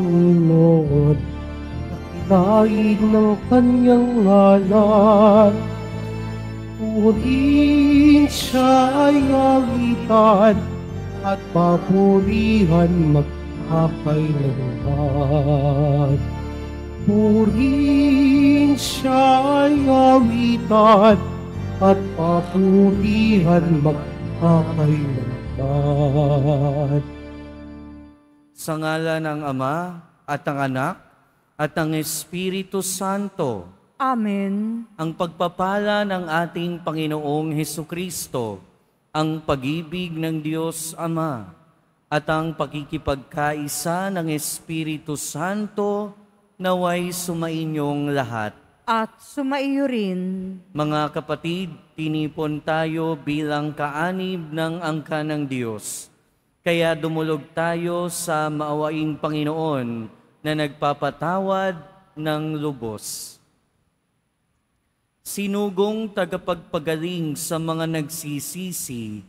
Panginoon, dakilain ng kanyang ngalan. Purihin siya ay awitan at papurihan magkakailanman. Purihin siya ay awitan at papurihan magkakailanman. Sa ngalan ng Ama at ng Anak at ng Espiritu Santo. Amen. Ang pagpapala ng ating Panginoong Hesukristo, ang pag-ibig ng Diyos Ama, at ang pakikipagkaisa ng Espiritu Santo naway sumainyong lahat. At sumaiyo rin. Mga kapatid, tinipon tayo bilang kaanib ng angka ng Diyos. Kaya dumulog tayo sa maawaing Panginoon na nagpapatawad ng lubos. Sinugong tagapagpagaling sa mga nagsisisi,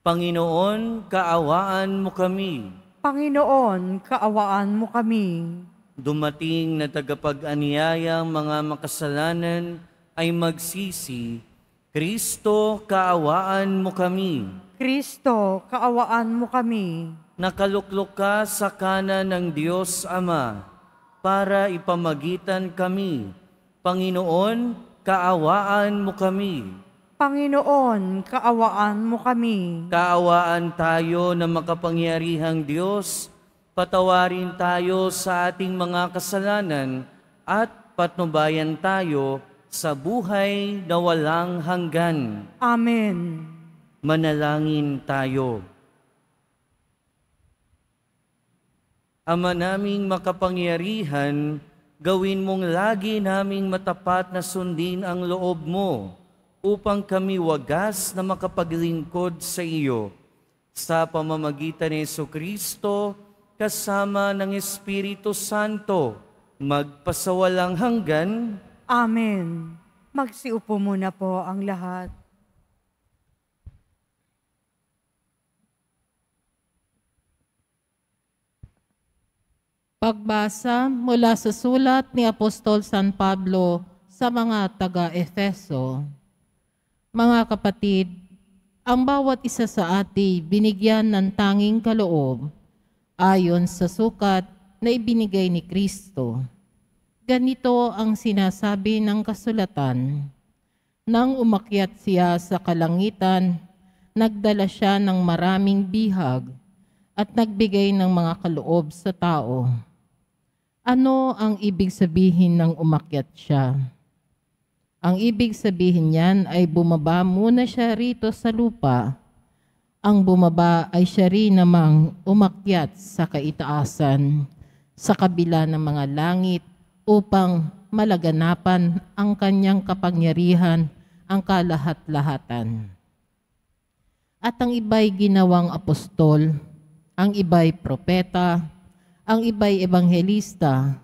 Panginoon, kaawaan mo kami. Panginoon, kaawaan mo kami. Dumating na tagapag-anyayang mga makasalanan ay magsisi, Kristo, kaawaan mo kami. Kristo, kaawaan mo kami. Nakaluklok ka sa kanan ng Diyos Ama para ipamagitan kami. Panginoon, kaawaan mo kami. Panginoon, kaawaan mo kami. Kaawaan tayo na makapangyarihang Diyos, patawarin tayo sa ating mga kasalanan at patnubayan tayo sa buhay na walang hanggan. Amen. Manalangin tayo. Ama naming makapangyarihan, gawin mong lagi naming matapat na sundin ang loob mo upang kami wagas na makapaglingkod sa iyo. Sa pamamagitan ni Jesucristo, kasama ng Espiritu Santo, magpasawalang hanggan. Amen. Magsiupo muna po ang lahat. Pagbasa mula sa sulat ni Apostol San Pablo sa mga taga-Efeso. Mga kapatid, ang bawat isa sa atin binigyan ng tanging kaloob ayon sa sukat na ibinigay ni Kristo. Ganito ang sinasabi ng kasulatan. Nang umakyat siya sa kalangitan, nagdala siya ng maraming bihag at nagbigay ng mga kaloob sa tao. Ano ang ibig sabihin ng umakyat siya? Ang ibig sabihin niyan ay bumaba muna siya rito sa lupa. Ang bumaba ay siya rin namang umakyat sa kaitaasan, sa kabila ng mga langit upang malaganapan ang kanyang kapangyarihan, ang kalahat-lahatan. At ang iba'y ginawang apostol, ang iba'y propeta, ang iba'y ebanghelista,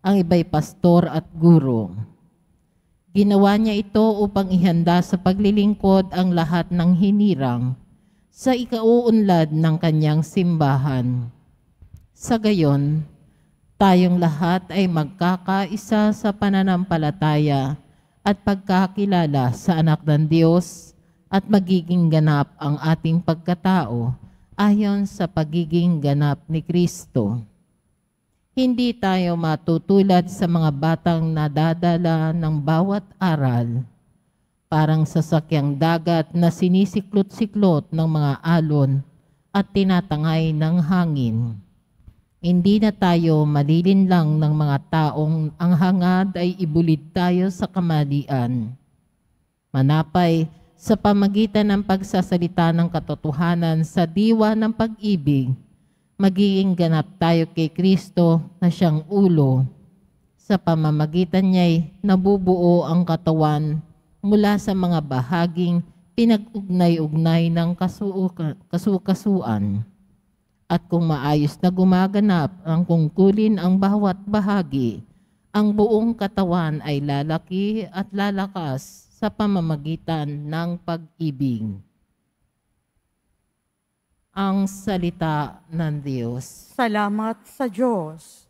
ang iba'y pastor at guro. Ginawa niya ito upang ihanda sa paglilingkod ang lahat ng hinirang sa ikauunlad ng kanyang simbahan. Sa gayon, tayong lahat ay magkakaisa sa pananampalataya at pagkakilala sa anak ng Diyos at magiging ganap ang ating pagkatao ayon sa pagiging ganap ni Kristo. Hindi tayo matutulad sa mga batang nadadala ng bawat aral, parang sasakyang dagat na sinisiklot-siklot ng mga alon at tinatangay ng hangin. Hindi na tayo malilinlang ng mga taong ang hangad ay ibulid tayo sa kamalian. Manapay sa pamagitan ng pagsasalita ng katotohanan sa diwa ng pag-ibig, magiging ganap tayo kay Kristo na siyang ulo. Sa pamamagitan niya'y nabubuo ang katawan mula sa mga bahaging pinag-ugnay-ugnay ng kasukasuan. At kung maayos na gumaganap ang tungkulin ang bawat bahagi, ang buong katawan ay lalaki at lalakas sa pamamagitan ng pag-ibig. Ang salita ng Diyos. Salamat sa Diyos.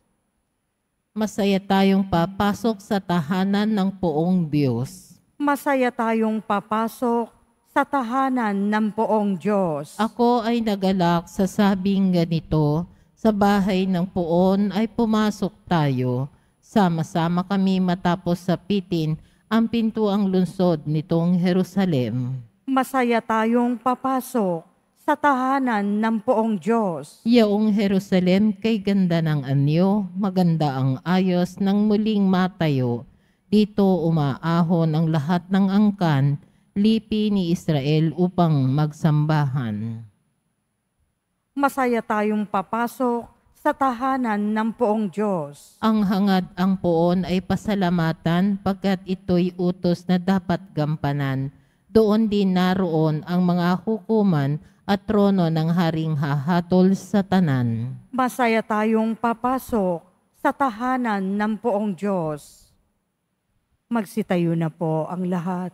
Masaya tayong papasok sa tahanan ng poong Diyos. Masaya tayong papasok sa tahanan ng poong Diyos. Ako ay nagalak sa sabing ganito, sa bahay ng poon ay pumasok tayo. Sama-sama kami matapos sapitin ang pintuang lungsod nitong Jerusalem. Masaya tayong papasok sa tahanan ng poong Diyos. Yaong Jerusalem kay ganda ng anyo, maganda ang ayos ng muling matayo. Dito umaahon ang lahat ng angkan, lipi ni Israel upang magsambahan. Masaya tayong papasok sa tahanan ng poong Diyos. Ang hangad ang poon ay pasalamatan pagkat ito'y utos na dapat gampanan. Doon din naroon ang mga hukuman at trono ng haring hahatol sa tanan. Masaya tayong papasok sa tahanan ng poong Diyos. Magsitayo na po ang lahat.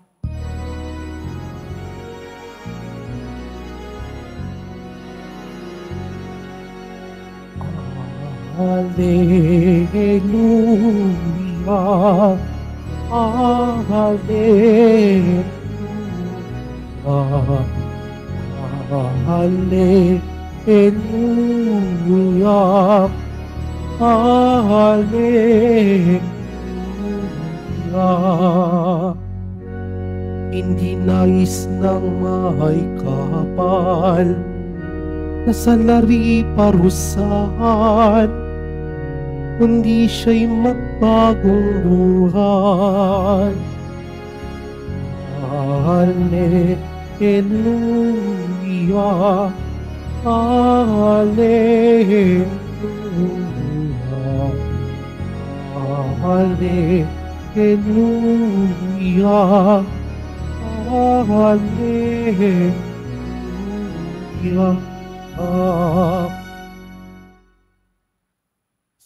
Hallelujah, Hallelujah, Hallelujah, Hallelujah. Hindi nais ng may kapal na sa lari parusahan, kundi siya'y magbagong buhay. Hallelujah, Hallelujah, Hallelujah, Hallelujah.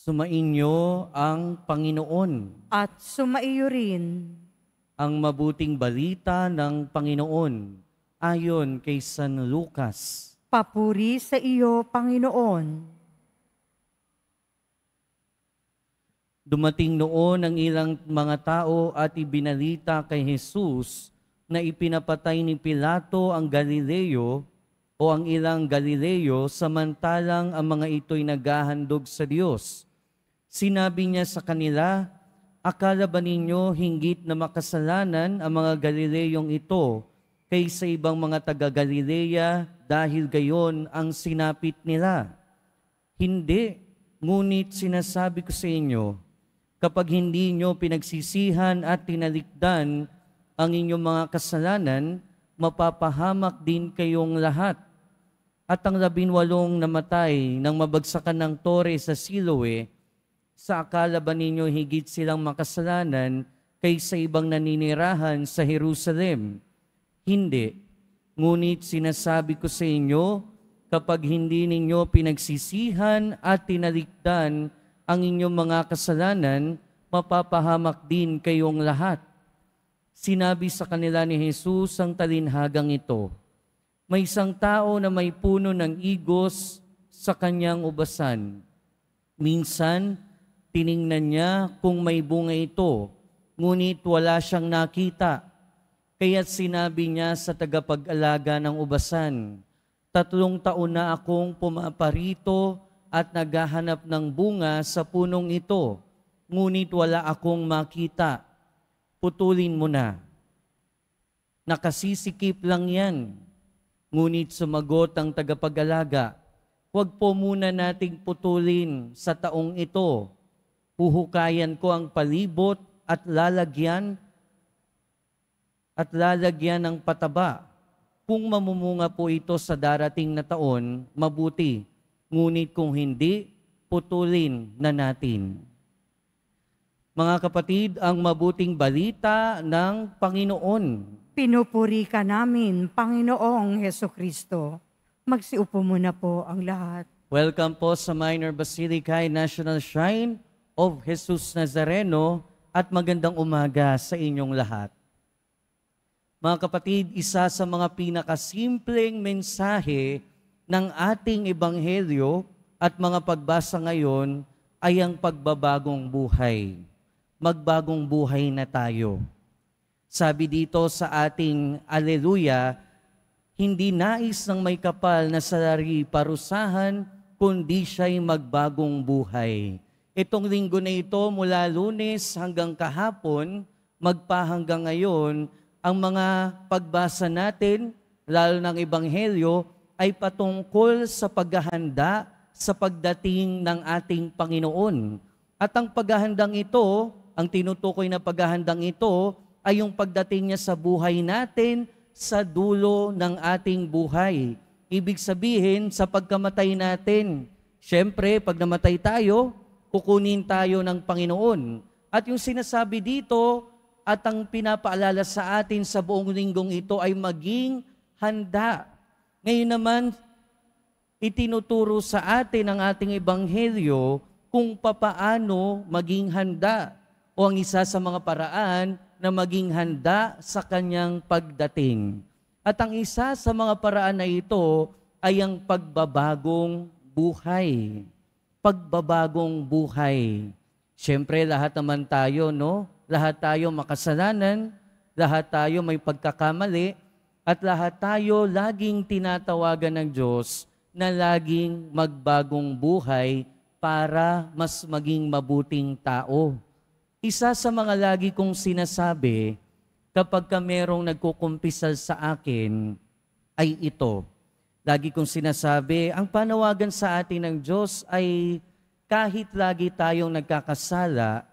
Sumainyo ang Panginoon. At sumaiyo rin Ang mabuting balita ng Panginoon ayon kay San Lucas. papuri sa iyo, Panginoon. Dumating noon ang ilang mga tao at ibinalita kay Jesus na ipinapatay ni Pilato ang Galileo o ang ilang Galileo samantalang ang mga ito'y naghahandog sa Diyos. Sinabi niya sa kanila, akala ba ninyo hinggit na makasalanan ang mga Galileyong ito kaysa ibang mga taga-Galilea dahil gayon ang sinapit nila? Hindi, ngunit sinasabi ko sa inyo, kapag hindi nyo pinagsisihan at tinalikdan ang inyong mga kasalanan, mapapahamak din kayong lahat. At ang 18 namatay nang mabagsakan ng tore sa Siloe, sa akala ba ninyo higit silang makasalanan kaysa ibang naninirahan sa Jerusalem? Hindi. Ngunit sinasabi ko sa inyo, kapag hindi ninyo pinagsisihan at tinalikdan ang inyong mga kasalanan, mapapahamak din kayong lahat. Sinabi sa kanila ni Jesus ang talinhagang ito, may isang tao na may puno ng igos sa kanyang ubasan. Minsan, tiningnan niya kung may bunga ito, ngunit wala siyang nakita. Kaya't sinabi niya sa tagapag-alaga ng ubasan, 3 taon na akong pumaparito at naghahanap ng bunga sa punong ito, ngunit wala akong makita. Putulin mo na. Nakasisikip lang yan. Ngunit sumagot ang tagapag-alaga, huwag po muna nating putulin sa taong ito. Huhukayan ko ang palibot at lalagyan ng pataba. Kung mamumunga po ito sa darating na taon, mabuti. Ngunit kung hindi, putulin na natin. Mga kapatid, ang mabuting balita ng Panginoon. Pinupuri ka namin, Panginoong Hesukristo. Magsiupo muna po ang lahat. Welcome po sa Minor Basilica National Shrine of Jesus Nazareno at magandang umaga sa inyong lahat. Mga kapatid, isa sa mga pinakasimpleng mensahe ng ating ebanghelyo at mga pagbasa ngayon ay ang pagbabagong buhay. Magbagong buhay na tayo. Sabi dito sa ating Alleluia, hindi nais ng may kapal na sarili parusahan, kundi siya'y magbagong buhay. Itong linggo na ito, mula Lunes hanggang kahapon, magpahanggang ngayon, ang mga pagbasa natin, lalo ng Ebanghelyo, ay patungkol sa paghahanda sa pagdating ng ating Panginoon. At ang paghahandang ito, ang tinutukoy na paghahandang ito, ay yung pagdating niya sa buhay natin sa dulo ng ating buhay. Ibig sabihin, sa pagkamatay natin, syempre, pag namatay tayo, kukunin tayo ng Panginoon. At yung sinasabi dito, at ang pinapaalala sa atin sa buong linggong ito ay maging handa. Ngayon naman, itinuturo sa atin ang ating Ebanghelyo kung papaano maging handa o ang isa sa mga paraan na maging handa sa kanyang pagdating. At ang isa sa mga paraan na ito ay ang pagbabagong buhay. Pagbabagong buhay. Siyempre, lahat naman tayo, no? Lahat tayo makasalanan, lahat tayo may pagkakamali, at lahat tayo laging tinatawagan ng Diyos na laging magbagong buhay para mas maging mabuting tao. Isa sa mga lagi kong sinasabi kapag merong nagkukumpisal sa akin ay ito. Lagi kong sinasabi, ang panawagan sa atin ng Diyos ay kahit lagi tayong nagkakasala,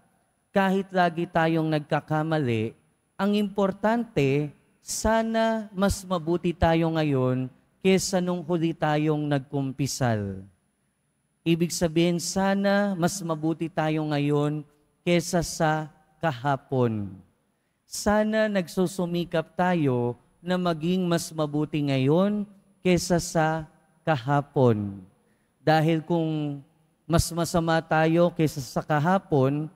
kahit lagi tayong nagkakamali, ang importante, sana mas mabuti tayo ngayon kesa nung huli tayong nagkumpisal. Ibig sabihin, sana mas mabuti tayo ngayon kesa sa kahapon. Sana nagsusumikap tayo na maging mas mabuti ngayon kesa sa kahapon. Dahil kung mas masama tayo kesa sa kahapon,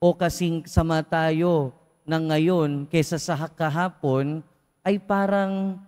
o kasing sama tayo ng ngayon kesa sa kahapon, ay parang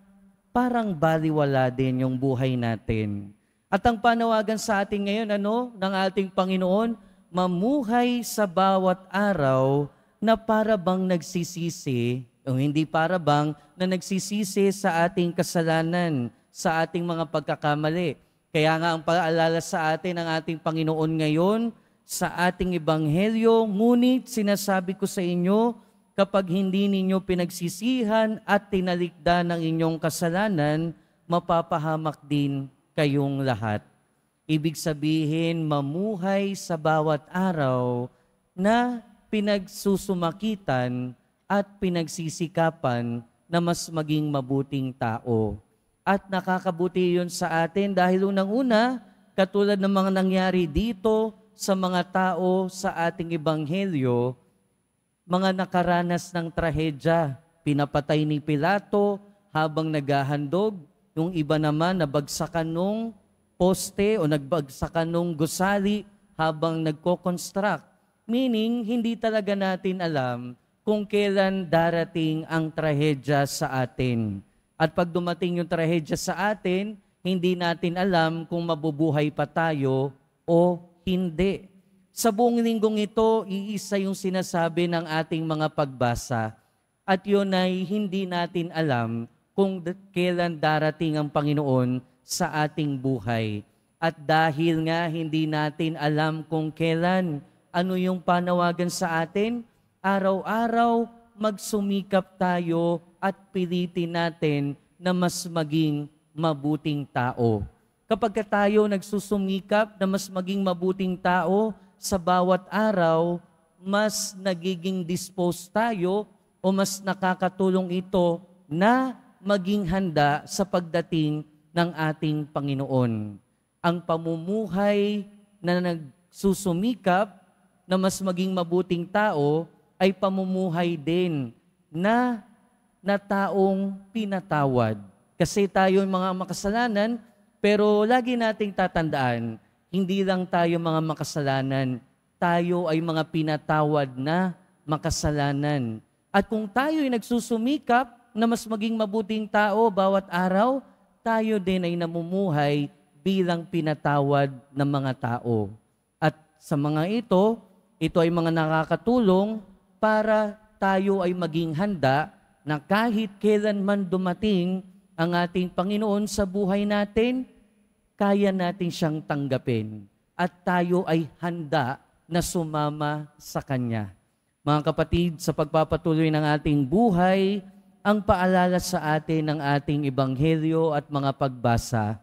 baliwala din yung buhay natin. At ang panawagan sa atin ngayon, ng ating Panginoon, mamuhay sa bawat araw na para bang nagsisisi, o hindi para bang na nagsisisi sa ating kasalanan, sa ating mga pagkakamali. Kaya nga ang paalala sa atin ng ating Panginoon ngayon, sa ating Ebanghelyo, ngunit sinasabi ko sa inyo, kapag hindi ninyo pinagsisihan at tinalikdan ng inyong kasalanan, mapapahamak din kayong lahat. Ibig sabihin, mamuhay sa bawat araw na pinagsusumakitan at pinagsisikapan na mas maging mabuting tao. At nakakabuti yun sa atin dahil unang-una, katulad ng mga nangyari dito, sa mga tao sa ating Ebanghelyo, mga nakaranas ng trahedya. Pinapatay ni Pilato habang naghahandog. Yung iba naman nabagsakan nung poste o nagbagsakan nung gusali habang nagko-construct. Meaning, hindi talaga natin alam kung kailan darating ang trahedya sa atin. At pag dumating yung trahedya sa atin, hindi natin alam kung mabubuhay pa tayo o hindi. Sa buong linggong ito, iisa yung sinasabi ng ating mga pagbasa. At yun ay hindi natin alam kung kailan darating ang Panginoon sa ating buhay. At dahil nga hindi natin alam kung kailan, ano yung panawagan sa atin? Araw-araw magsumikap tayo at pilitin natin na mas maging mabuting tao. Kapag tayo nagsusumikap na mas maging mabuting tao sa bawat araw, mas nagiging dispose tayo o mas nakakatulong ito na maging handa sa pagdating ng ating Panginoon. Ang pamumuhay na nagsusumikap na mas maging mabuting tao ay pamumuhay din na taong pinatawad. Kasi tayo mga makasalanan, pero lagi nating tatandaan, hindi lang tayo mga makasalanan, tayo ay mga pinatawad na makasalanan. At kung tayo ay nagsusumikap na mas maging mabuting tao bawat araw, tayo din ay namumuhay bilang pinatawad ng mga tao. At sa mga ito ay mga nakakatulong para tayo ay maging handa na kahit kailan man dumating ang ating Panginoon sa buhay natin, kaya natin siyang tanggapin at tayo ay handa na sumama sa Kanya. Mga kapatid, sa pagpapatuloy ng ating buhay, ang paalala sa atin ng ating ebanghelyo at mga pagbasa,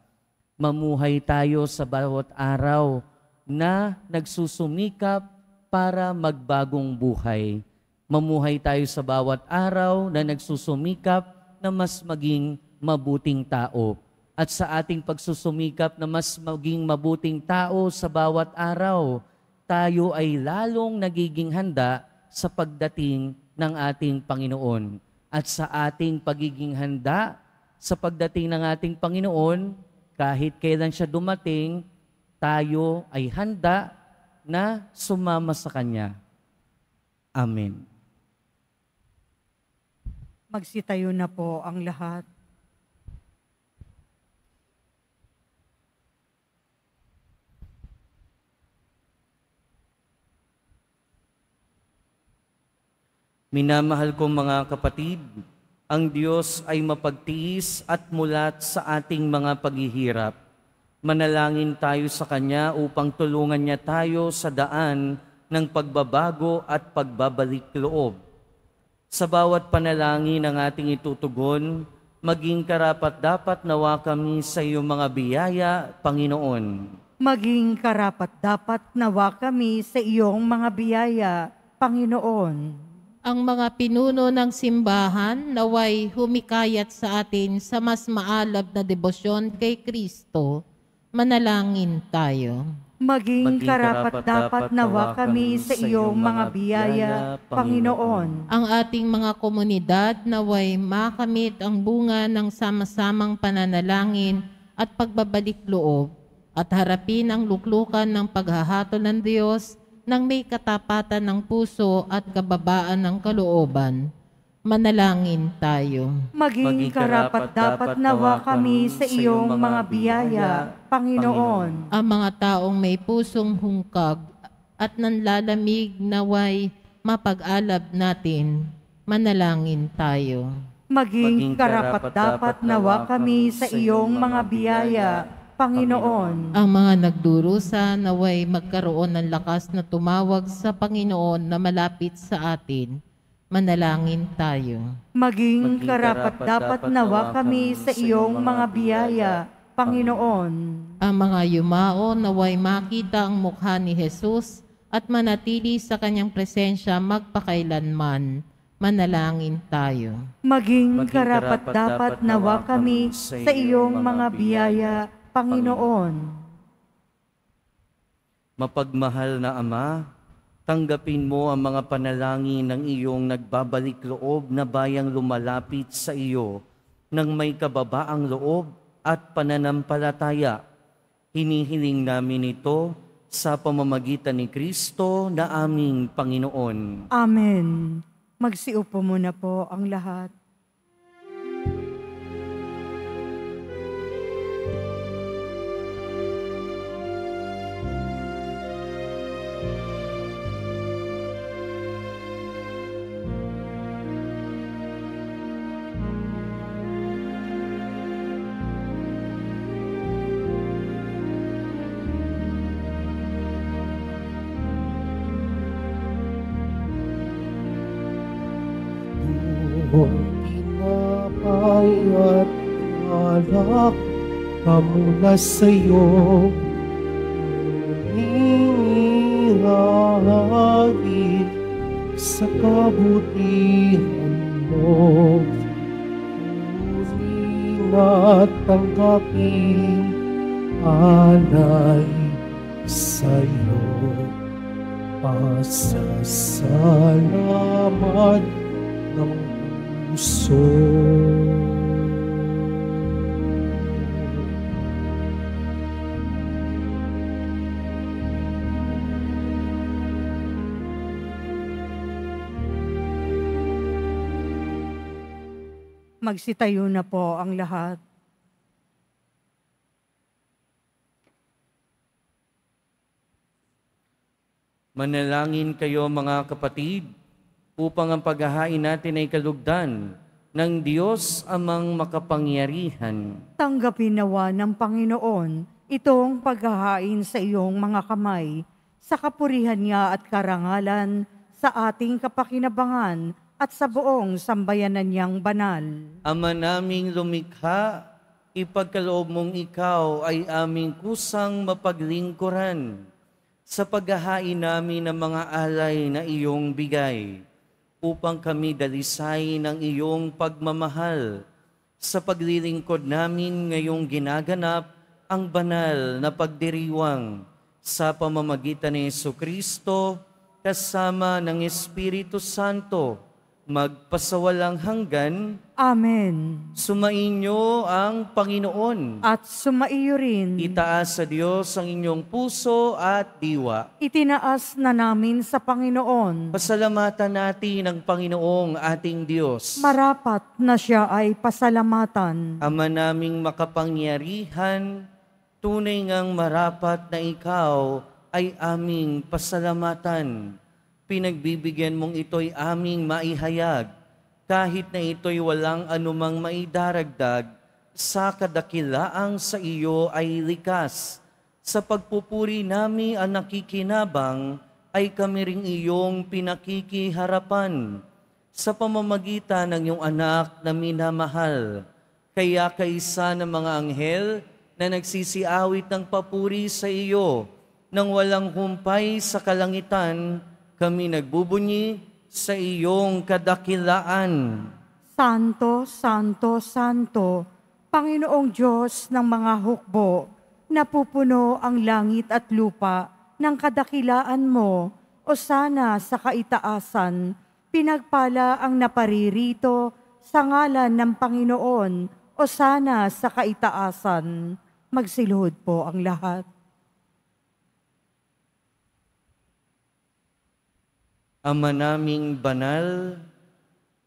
mamuhay tayo sa bawat araw na nagsusumikap para magbagong buhay. Mamuhay tayo sa bawat araw na nagsusumikap na mas maging mabuting tao. At sa ating pagsusumikap na mas maging mabuting tao sa bawat araw, tayo ay lalong nagiging handa sa pagdating ng ating Panginoon. At sa ating pagiging handa sa pagdating ng ating Panginoon, kahit kailan siya dumating, tayo ay handa na sumama sa Kanya. Amen. Magsitayo na po ang lahat. Minamahal kong mga kapatid, ang Diyos ay mapagtiis at mulat sa ating mga paghihirap. Manalangin tayo sa Kanya upang tulungan niya tayo sa daan ng pagbabago at pagbabalik loob. Sa bawat panalangin ng ating itutugon, maging karapat-dapat nawa kami sa iyong mga biyaya, Panginoon. Maging karapat-dapat nawa kami sa iyong mga biyaya, Panginoon. Ang mga pinuno ng simbahan naway humikayat sa atin sa mas maalab na debosyon kay Kristo. Manalangin tayo. Maging karapat-dapat nawa kami sa iyong mga biyaya, Panginoon. Ang ating mga komunidad naway makamit ang bunga ng sama-samang pananalangin at pagbabalik loob at harapin ang luklukan ng paghahatol ng Diyos nang may katapatan ng puso at kababaan ng kalooban. Manalangin tayo. Maging karapat-dapat nawa kami sa iyong mga biyaya, Panginoon. Ang mga taong may pusong hungkag at nanlalamig naway mapag-alab natin. Manalangin tayo. Maging karapat-dapat nawa kami sa iyong mga biyaya, Panginoon. Ang mga nagdurusa naway magkaroon ng lakas na tumawag sa Panginoon na malapit sa atin. Manalangin tayo. Maging karapat-dapat nawa kami sa iyong mga biyaya, Panginoon. Ang mga yumao naway makita ang mukha ni Jesus at manatili sa kanyang presensya magpakailanman. Manalangin tayo. Maging karapat-dapat nawa kami sa iyong mga biyaya, Panginoon. Mapagmahal na Ama, tanggapin mo ang mga panalangin ng iyong nagbabalik loob na bayang lumalapit sa iyo ng may kababaang loob at pananampalataya. Hinihiling namin ito sa pamamagitan ni Kristo na aming Panginoon. Amen. Magsiupo muna po ang lahat. Tinapay at alak kamula sa'yo, hinihangin sa kabutihan mo. Ngunit at tanggapin alay sa'yo, pasasalamat ng puso. Magsitayo na po ang lahat. Manalangin kayo mga kapatid, upang ang paghahain natin ay kalugdan ng Diyos amang makapangyarihan. Tanggapin nawa ng Panginoon itong paghahain sa iyong mga kamay, sa kapurihan niya at karangalan, sa ating kapakinabangan at sa buong sambayanan niyang banal. Ama naming lumikha, ipagkaloob mong ikaw ay aming kusang mapaglingkuran sa paghahain namin ng mga alay na iyong bigay, upang kami dalisay ng iyong pagmamahal sa paglilingkod namin ngayong ginaganap ang banal na pagdiriwang sa pamamagitan ni Jesucristo kasama ng Espiritu Santo, magpasawalang hanggan. Amen. Sumainyo ang Panginoon. At sumaiyo rin. Itaas sa Diyos ang inyong puso at diwa. Itinaas na namin sa Panginoon. Pasalamatan natin ang Panginoong ating Diyos. Marapat na siya ay pasalamatan. Ama naming makapangyarihan, tunay ngang marapat na ikaw ay aming pasalamatan. Pinagbibigyan mong ito'y aming maihayag, kahit na ito'y walang anumang maidaragdag, sa kadakilaang sa iyo ay likas. Sa pagpupuri namin ang nakikinabang, ay kami ring iyong pinakikiharapan sa pamamagitan ng iyong anak na minamahal. Kaya kaisa ng mga anghel na nagsisiawit ng papuri sa iyo, nang walang humpay sa kalangitan, kami nagbubunyi sa iyong kadakilaan. Santo, Santo, Santo, Panginoong Diyos ng mga hukbo, napupuno ang langit at lupa ng kadakilaan mo, o sana sa kaitaasan, pinagpala ang naparirito sa ngalan ng Panginoon, o sana sa kaitaasan. Magsiluhod po ang lahat. Ama naming banal,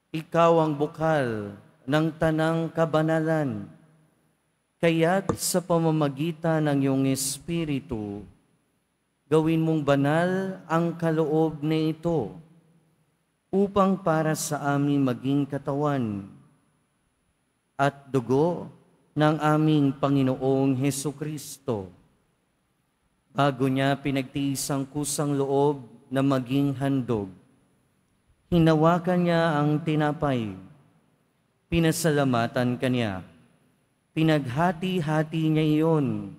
ikaw ang bukal ng tanang kabanalan. Kaya't sa pamamagitan ng iyong Espiritu, gawin mong banal ang kaloob na ito, upang para sa amin maging katawan at dugo ng aming Panginoong Hesukristo. Bago niya pinagtiis ang kusang loob na maging handog, hinawakan niya ang tinapay, pinasalamatan kanya, pinaghati-hati niya iyon,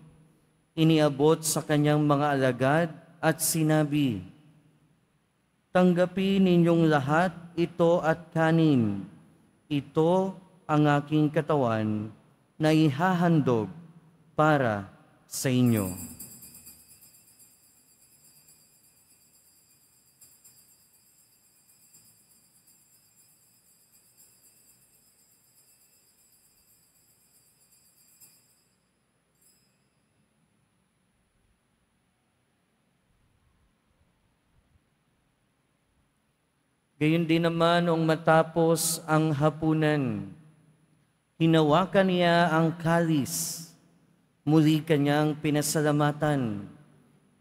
iniabot sa kanyang mga alagad at sinabi, "Tanggapin ninyong lahat ito at kanin, ito ang aking katawan na ihahandog para sa inyo." Gayon din naman nung matapos ang hapunan, hinawakan niya ang kalis, muli kanyang pinasalamatan.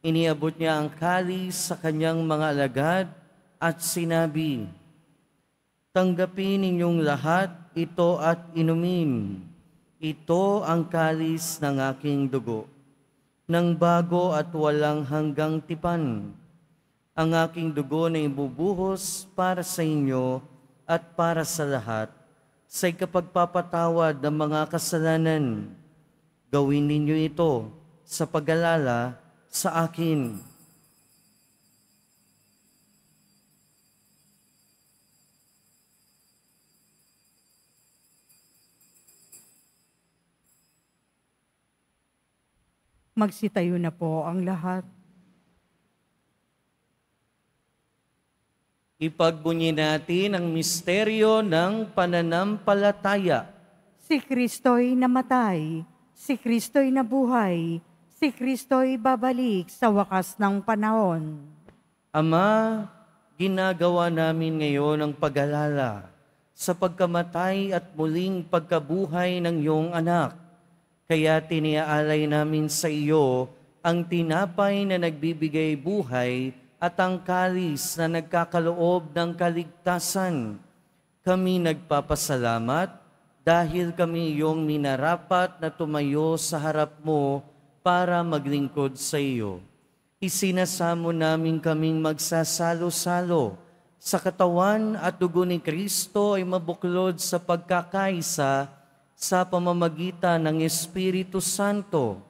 Iniabot niya ang kalis sa kanyang mga alagad at sinabi, "Tanggapin ninyong lahat ito at inumin. Ito ang kalis ng aking dugo, ng bago at walang hanggang tipan. Ang aking dugo na ibubuhos para sa inyo at para sa lahat, sa ikapagpapatawad ng mga kasalanan. Gawin ninyo ito sa pag-alala sa akin." Magsitayo na po ang lahat. Ipagbunyi natin ang misteryo ng pananampalataya. Si Kristo'y namatay, si Kristo'y nabuhay, si Kristo'y babalik sa wakas ng panahon. Ama, ginagawa namin ngayon ang pag-alala sa pagkamatay at muling pagkabuhay ng iyong anak. Kaya tiniaalay namin sa iyo ang tinapay na nagbibigay buhay at ang kalis na nagkakaloob ng kaligtasan. Kami nagpapasalamat dahil kami iyong minarapat na tumayo sa harap mo para maglingkod sa iyo. Isinasamo namin kaming magsasalo-salo sa katawan at dugo ni Kristo ay mabuklod sa pagkakaisa sa pamamagitan ng Espiritu Santo.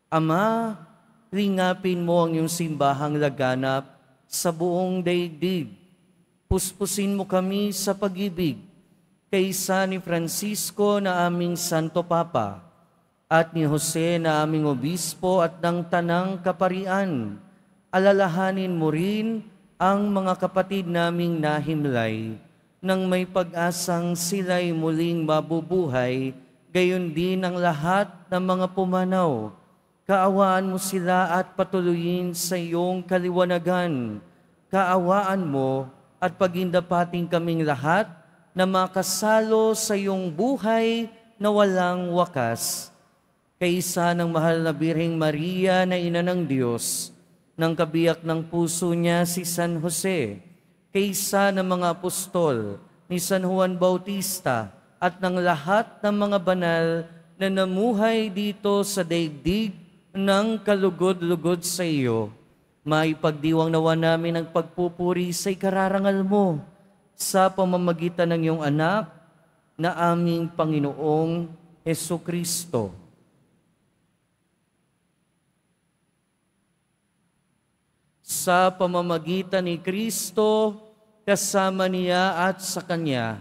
Ama, lingapin mo ang iyong simbahang laganap sa buong daigdig. Puspusin mo kami sa pag-ibig kaysa ni Francisco na aming Santo Papa at ni Jose na aming Obispo at ng Tanang Kaparian. Alalahanin mo rin ang mga kapatid naming nahimlay nang may pag-asang sila'y muling mabubuhay, gayon din ang lahat ng mga pumanaw. Kaawaan mo sila at patuloyin sa iyong kaliwanagan. Kaawaan mo at pagindapating kaming lahat na makasalo sa iyong buhay na walang wakas. Kaisa ng mahal na Birheng Maria na Ina ng Diyos, ng kabiyak ng puso niya si San Jose, kaisa ng mga apostol, ni San Juan Bautista, at ng lahat ng mga banal na namuhay dito sa daigdig ng kalugod-lugod sa iyo, maipagdiwang nawa namin ang pagpupuri sa ikararangal mo sa pamamagitan ng iyong anak na aming Panginoong Hesukristo. Sa pamamagitan ni Kristo, kasama niya at sa Kanya,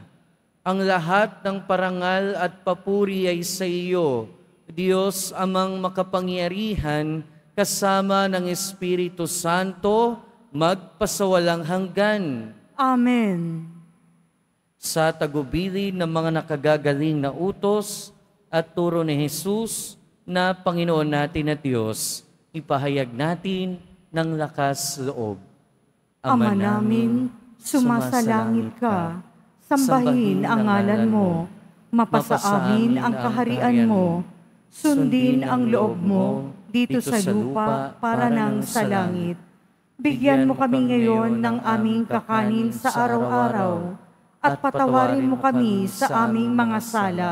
ang lahat ng parangal at papuri ay sa iyo, Diyos amang makapangyarihan, kasama ng Espiritu Santo, magpasawalang hanggan. Amen. Sa tagubilin ng mga nakagagaling na utos at turo ni Jesus na Panginoon natin at Diyos, ipahayag natin ng lakas loob. Ama namin, sumasalangit ka, sambahin ang ngalan mo, mapasa amin ang kaharian mo, sundin ang loob mo dito sa lupa para nang sa langit. Bigyan mo kami ngayon ng aming kakanin sa araw-araw at patawarin mo kami sa aming mga sala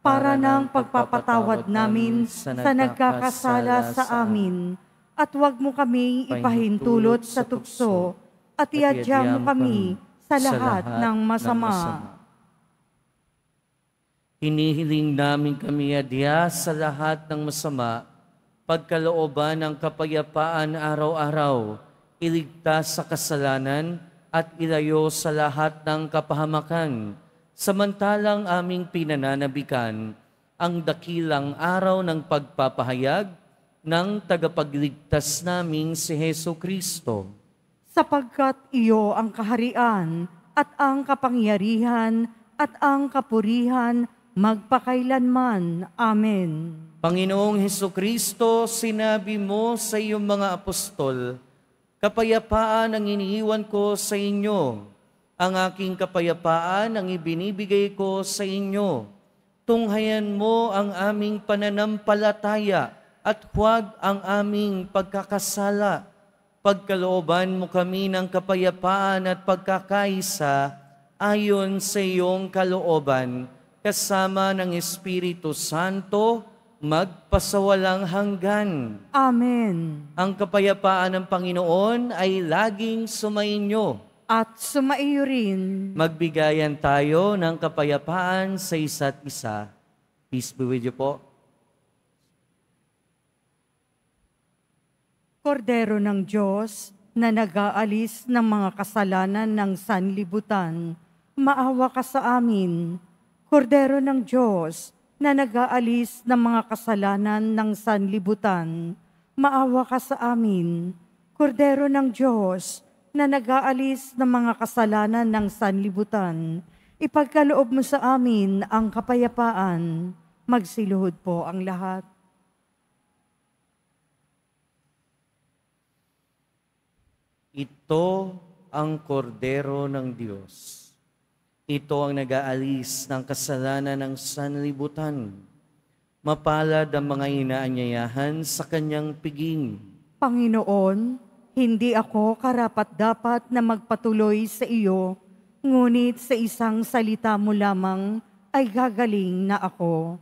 para nang pagpapatawad namin sa nagkakasala sa amin. At huwag mo kaming ipahintulot sa tukso at iadya mo kami sa lahat ng masama. Hinihiling namin kami adya sa lahat ng masama, pagkalooban ng kapayapaan araw-araw, iligtas sa kasalanan at ilayo sa lahat ng kapahamakan, samantalang aming pinananabikan ang dakilang araw ng pagpapahayag ng tagapagligtas naming si Hesukristo. Sapagkat iyo ang kaharian at ang kapangyarihan at ang kapurihan magpakailanman. Amen. Panginoong Hesukristo, sinabi mo sa iyong mga apostol, kapayapaan ang iniiwan ko sa inyo. Ang aking kapayapaan ang ibinibigay ko sa inyo. Tunghayan mo ang aming pananampalataya at huwag ang aming pagkakasala. Pagkalooban mo kami ng kapayapaan at pagkakaisa ayon sa iyong kalooban, kasama ng Espiritu Santo, magpasawalang hanggan. Amen. Ang kapayapaan ng Panginoon ay laging sumainyo. At sumaiyo rin. Magbigayan tayo ng kapayapaan sa isa't isa. Peace be with you po. Kordero ng Diyos na nag-aalis ng mga kasalanan ng sanlibutan, maawa ka sa amin. Kordero ng Diyos na nag-aalis ng mga kasalanan ng sanlibutan, maawa ka sa amin. Kordero ng Diyos na nag-aalis ng mga kasalanan ng sanlibutan, ipagkaloob mo sa amin ang kapayapaan. Magsiluhod po ang lahat. Ito ang kordero ng Diyos. Ito ang nag-aalis ng kasalanan ng sanlibutan. Mapalad ang mga inaanyayahan sa kanyang piging. Panginoon, Hindi ako karapat-dapat na magpatuloy sa iyo, ngunit sa isang salita mo lamang ay gagaling na ako.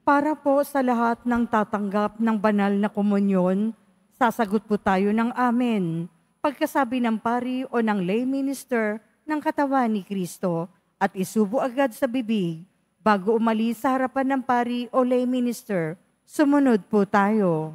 Para po sa lahat ng tatanggap ng banal na komunyon, sasagot po tayo ng amen. Pagkasabi ng pari o ng lay minister ng katawan ni Kristo at isubo agad sa bibig bago umalis sa harapan ng pari o lay minister, sumunod po tayo.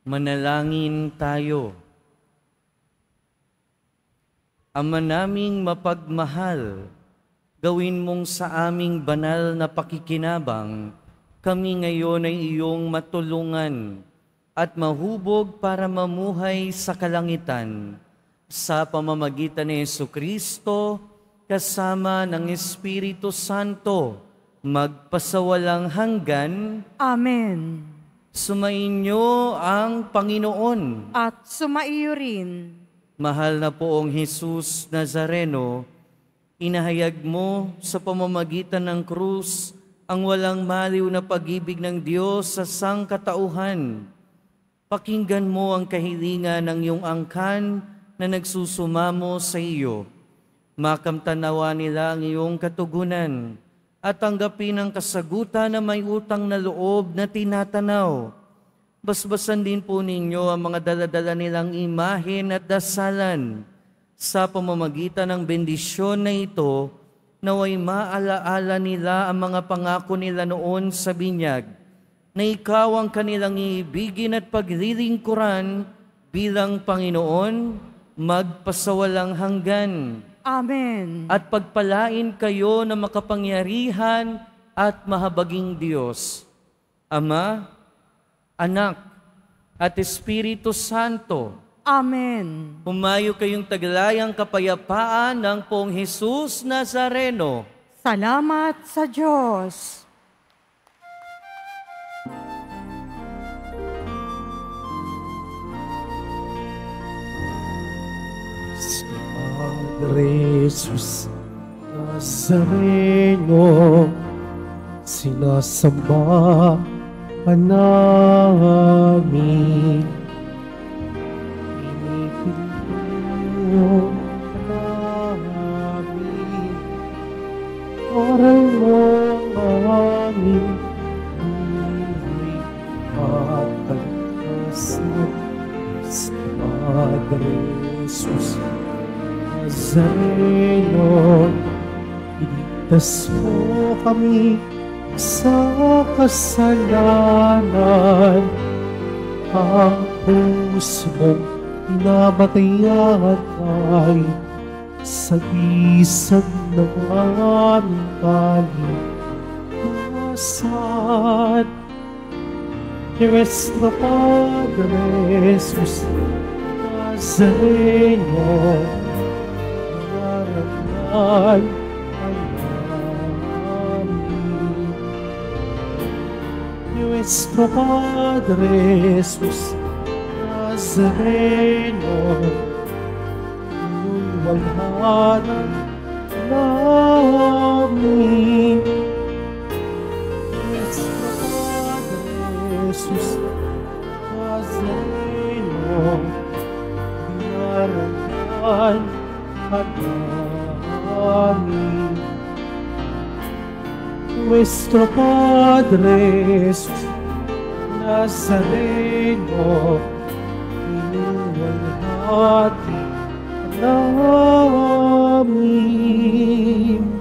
Manalangin tayo. Ama naming mapagmahal, gawin mong sa aming banal na pakikinabang, kami ngayon ay iyong matulungan at mahubog para mamuhay sa kalangitan sa pamamagitan ni Jesucristo kasama ng Espiritu Santo, magpasawalang hanggan. Amen. Sumainyo ang Panginoon. At sumaiyo rin. Mahal na poong Jesus Nazareno, inahayag mo sa pamamagitan ng krus ang walang maliw na pag-ibig ng Diyos sa sangkatauhan. Pakinggan mo ang kahilingan ng iyong angkan na nagsusumamo sa iyo. Makamtanawa nila ang iyong katugunan at tanggapin ang kasagutan na may utang na loob na tinatanaw. Basbasan din po ninyo ang mga daladala nilang imahen at dasalan. Sa pamamagitan ng bendisyon na ito, naway maalaala nila ang mga pangako nila noon sa binyag, na ikaw ang kanilang iibigin at paglilingkuran bilang Panginoon, magpasawalang hanggan. Amen. At pagpalain kayo ng makapangyarihan at mahabaging Diyos, Ama, Anak, at Espiritu Santo. Amen. Humayo kayong taglayang kapayapaan ng Poong Jesus Nazareno. Salamat sa Diyos. Padre Jesus Nazareno, sinasamba ka namin. Pinipinto ka namin. Oral mo ang aming buhay at pagkasan. Padre Jesus Nazareno, iligtas mo kami sa kasalanan. Ang puso mong pinamatayan ay sagisag ng aming kaligtasan. Nuestro Padre Jesus Nazareno, narangal ang namin. Nuestro Padre Jesus Nazareno, inuwalhanan namin. Jesus Nazareno, dinaranan ka namin. Nuestro Padre Jesus Nazareno, inuwalhati ka namin.